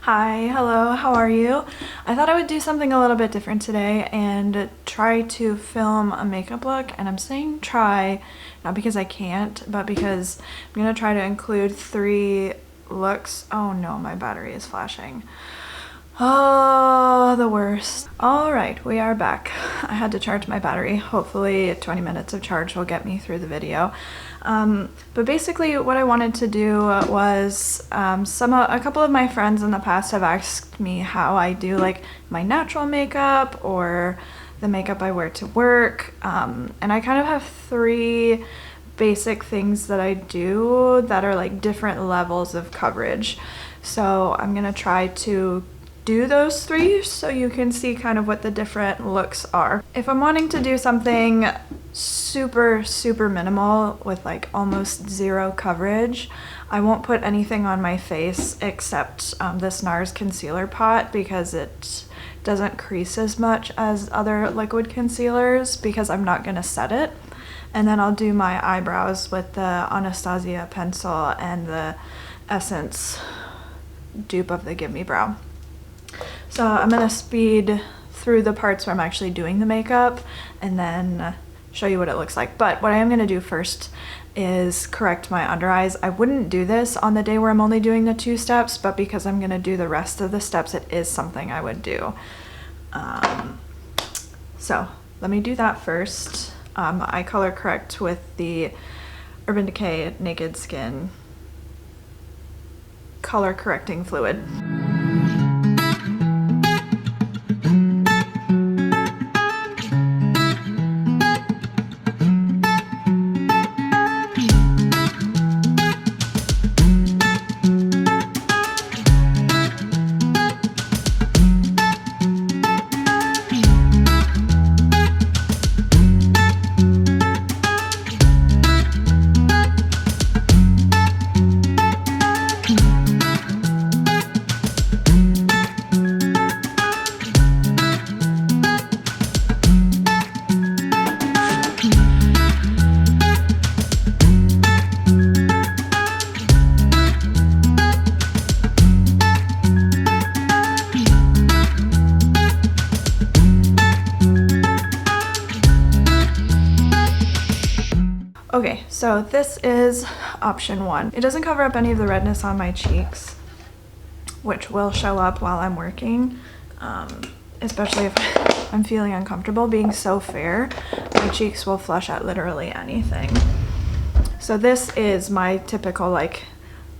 Hi, hello, how are you? I thought I would do something a little bit different today and try to film a makeup look, and I'm saying try, not because I can't, but because I'm gonna try to include 3 looks. Oh no, my battery is flashing. Oh, the worst. All right, we are back. I had to charge my battery. Hopefully 20 minutes of charge will get me through the video. But basically what I wanted to do was, a couple of my friends in the past have asked me how I do like my natural makeup or the makeup I wear to work. And I kind of have 3 basic things that I do that are like different levels of coverage. So I'm gonna try to do those 3 so you can see kind of what the different looks are. If I'm wanting to do something super minimal with like almost 0 coverage, I won't put anything on my face except this Nars concealer pot because it doesn't crease as much as other liquid concealers because I'm not gonna set it. And then I'll do my eyebrows with the Anastasia pencil and the Essence dupe of the Give Me Brow. So I'm gonna speed through the parts where I'm actually doing the makeup and then show you what it looks like. But what I am gonna do first is correct my under eyes. I wouldn't do this on the day where I'm only doing the 2 steps, but because I'm gonna do the rest of the steps, it is something I would do. So let me do that first. I color correct with the Urban Decay Naked Skin color correcting fluid. Okay, so this is option 1. It doesn't cover up any of the redness on my cheeks, which will show up while I'm working, especially if I'm feeling uncomfortable. Being so fair, my cheeks will flush at literally anything. So this is my typical, like,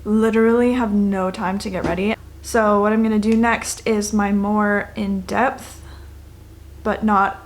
literally have no time to get ready. So what I'm gonna do next is my more in-depth, but not,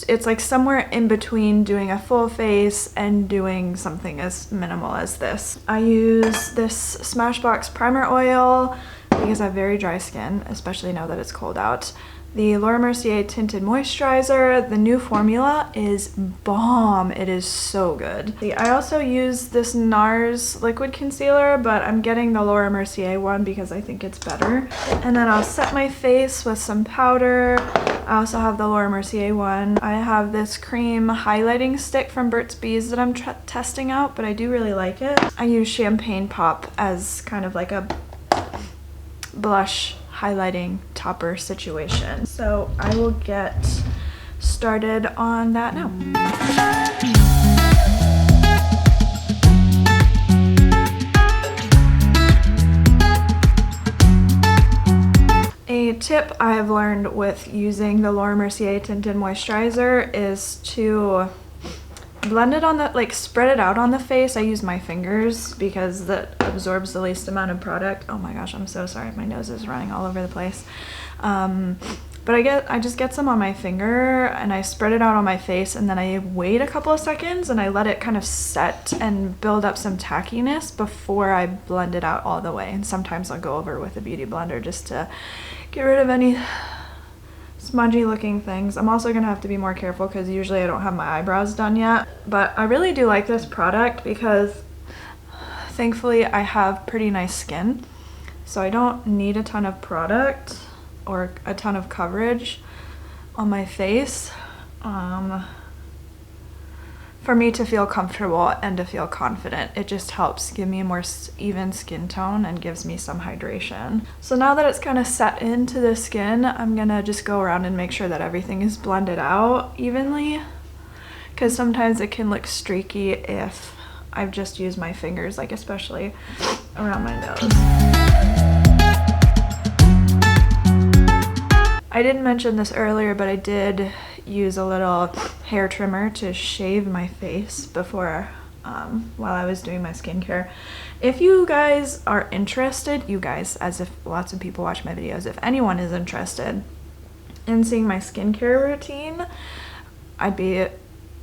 it's like somewhere in between doing a full face and doing something as minimal as this. I use this Smashbox primer oil because I have very dry skin, especially now that it's cold out. The Mercier tinted moisturizer. The new formula is bomb. It is so good. I also use this Nars liquid concealer, but I'm getting the Mercier one because I think it's better. And then I'll set my face with some powder. I also have the Mercier one. I have this cream highlighting stick from Burt's Bees that I'm testing out, but I do really like it. I use Champagne Pop as kind of like a blush highlighting topper situation. So I will get started on that now. A tip I've learned with using the Mercier tinted moisturizer is to blend it on the, like, spread it out on the face. I use my fingers because that absorbs the least amount of product. Oh my gosh, I'm so sorry. My nose is running all over the place. But I just get some on my finger and I spread it out on my face, and then I wait a couple of seconds and I let it kind of set and build up some tackiness before I blend it out all the way. And sometimes I'll go over with a beauty blender just to get rid of any smudgy looking things. I'm also gonna have to be more careful because usually I don't have my eyebrows done yet. But I really do like this product because thankfully I have pretty nice skin, so I don't need a ton of product or a ton of coverage on my face. for me to feel comfortable and to feel confident. It just helps give me a more even skin tone and gives me some hydration. So now that it's kind of set into the skin, I'm gonna just go around and make sure that everything is blended out evenly, because sometimes it can look streaky if I've just used my fingers, like especially around my nose. I didn't mention this earlier, but I did use a little hair trimmer to shave my face before while I was doing my skincare. If you guys are interested, you guys, as if lots of people watch my videos, if anyone is interested in seeing my skincare routine, I'd be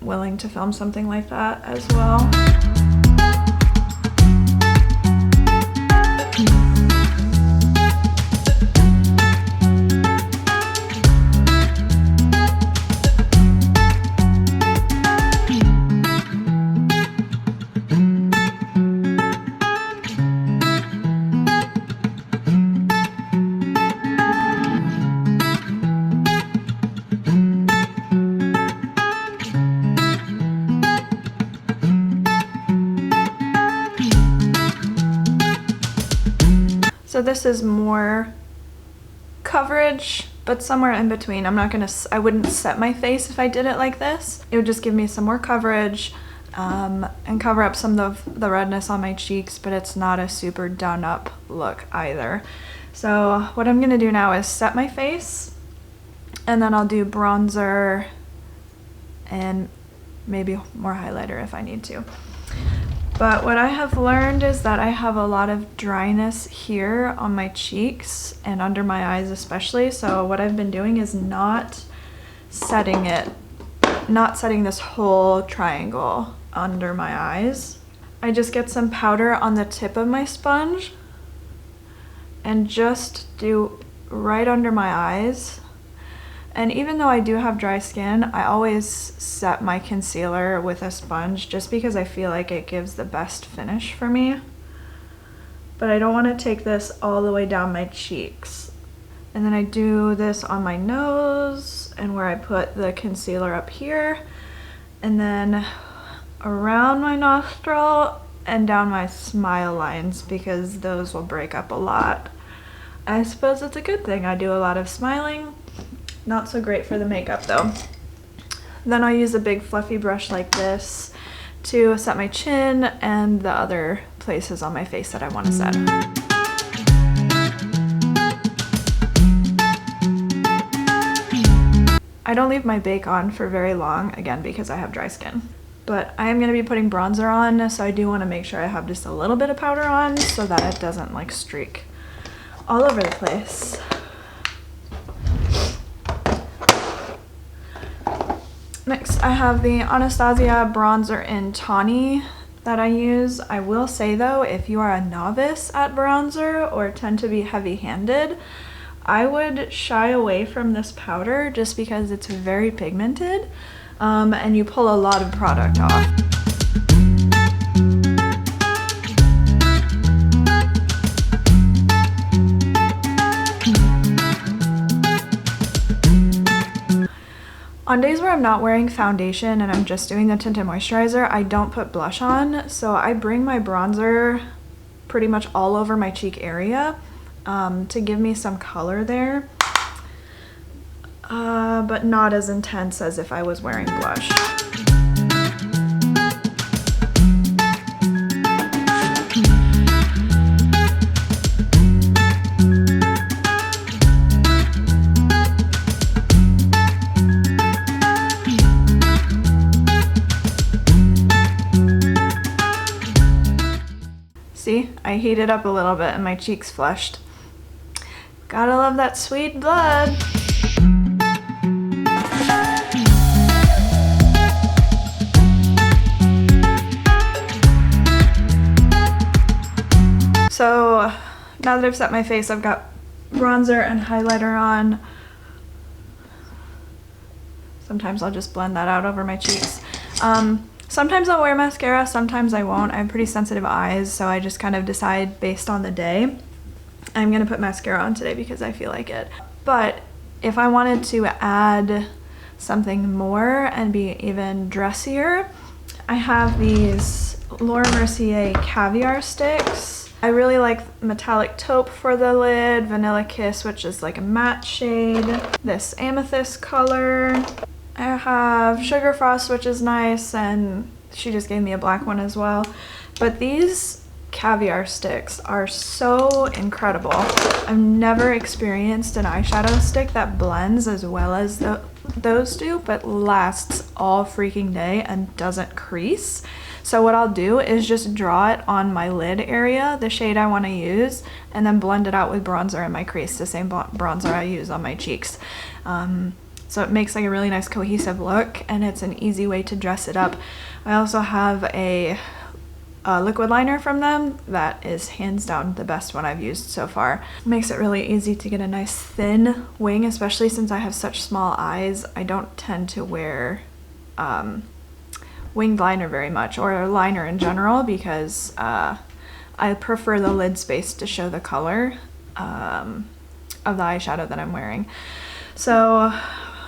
willing to film something like that as well. So this is more coverage, but somewhere in between. I wouldn't set my face if I did it like this. It would just give me some more coverage and cover up some of the redness on my cheeks, but it's not a super done up look either. So what I'm gonna do now is set my face, and then I'll do bronzer and maybe more highlighter if I need to. But what I have learned is that I have a lot of dryness here on my cheeks and under my eyes especially. So what I've been doing is not setting this whole triangle under my eyes. I just get some powder on the tip of my sponge and just do right under my eyes. And even though I do have dry skin, I always set my concealer with a sponge just because I feel like it gives the best finish for me. But I don't want to take this all the way down my cheeks. And then I do this on my nose and where I put the concealer up here, and then around my nostril and down my smile lines, because those will break up a lot. I suppose it's a good thing I do a lot of smiling. Not so great for the makeup though. Then I'll use a big fluffy brush like this to set my chin and the other places on my face that I want to set. I don't leave my bake on for very long, again because I have dry skin. But I am going to be putting bronzer on, so I do want to make sure I have just a little bit of powder on so that it doesn't like streak all over the place. Next, I have the Anastasia bronzer in Tawny that I use. I will say though, if you are a novice at bronzer or tend to be heavy-handed, I would shy away from this powder just because it's very pigmented and you pull a lot of product off. On days where I'm not wearing foundation and I'm just doing the tinted moisturizer, I don't put blush on, so I bring my bronzer pretty much all over my cheek area to give me some color there, but not as intense as if I was wearing blush. See, I heated up a little bit and my cheeks flushed. Gotta love that sweet blood. So now that I've set my face, I've got bronzer and highlighter on. Sometimes I'll just blend that out over my cheeks. Sometimes I'll wear mascara, sometimes I won't. I have pretty sensitive eyes, so I just kind of decide based on the day. I'm gonna put mascara on today because I feel like it. But if I wanted to add something more and be even dressier, I have these Laura Mercier caviar sticks. I really like metallic taupe for the lid, vanilla kiss, which is like a matte shade, this amethyst color. I have sugar frost, which is nice, and she just gave me a black one as well. But these caviar sticks are so incredible. I've never experienced an eyeshadow stick that blends as well as those do, but lasts all freaking day and doesn't crease. So what I'll do is just draw it on my lid area, the shade I want to use, and then blend it out with bronzer in my crease, the same bronzer I use on my cheeks. So it makes like a really nice cohesive look, and it's an easy way to dress it up. I also have a liquid liner from them that is hands down the best one I've used so far. Makes it really easy to get a nice thin wing, especially since I have such small eyes. I don't tend to wear winged liner very much, or liner in general, because I prefer the lid space to show the color of the eyeshadow that I'm wearing. So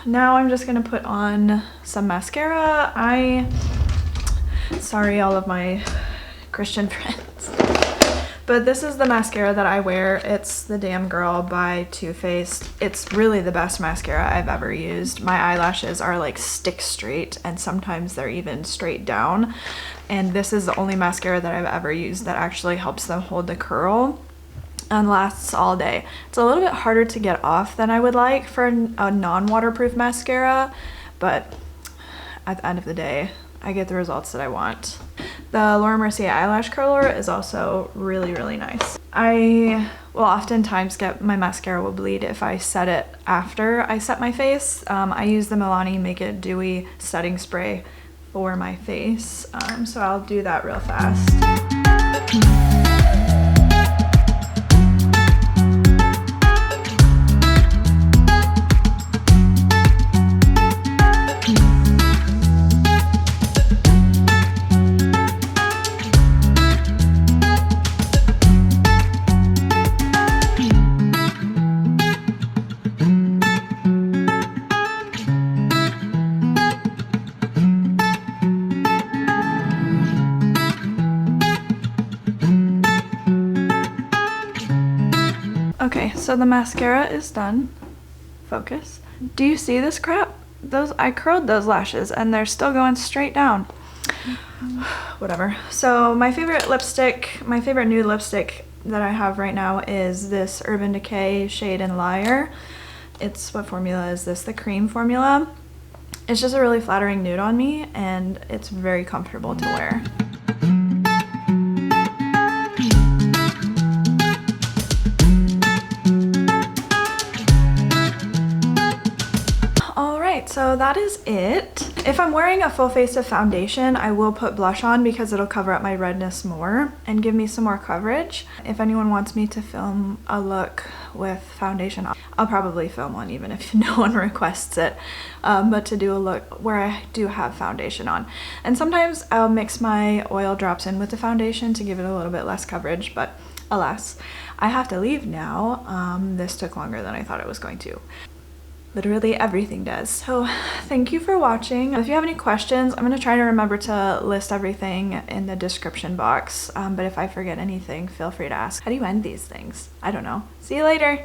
now I'm just gonna put on some mascara. Sorry all of my Christian friends, but this is the mascara that I wear. It's the Damn Girl by TooFaced. It's really the best mascara I've ever used. My eyelashes are like stick straight, and sometimes they're even straight down, and this is the only mascara that I've ever used that actually helps them hold the curl and lasts all day. It's a little bit harder to get off than I would like for a non-waterproof mascara, but at the end of the day, I get the results that I want. The Laura Mercier eyelash curler is also really, really nice. I will oftentimes get my mascara will bleed if I set it after I set my face. I use the Milani Make It Dewy setting spray for my face, so I'll do that real fast. Okay, so the mascara is done. Focus. Do you see this crap? I curled those lashes and they're still going straight down. Whatever. So my favorite nude lipstick that I have right now is this Urban Decay shade in Liar. What formula is this? The cream formula. It's just a really flattering nude on me, and it's very comfortable to wear. So that is it. If I'm wearing a full face of foundation, I will put blush on because it'll cover up my redness more and give me some more coverage. If anyone wants me to film a look with foundation on, I'll probably film one even if no one requests it, but to do a look where I do have foundation on. And sometimes I'll mix my oil drops in with the foundation to give it a little bit less coverage, but alas, I have to leave now. This took longer than I thought it was going to. Literally everything does. So thank you for watching. If you have any questions, I'm going to try to remember to list everything in the description box, but if I forget anything, feel free to ask. How do you end these things? I don't know. See you later.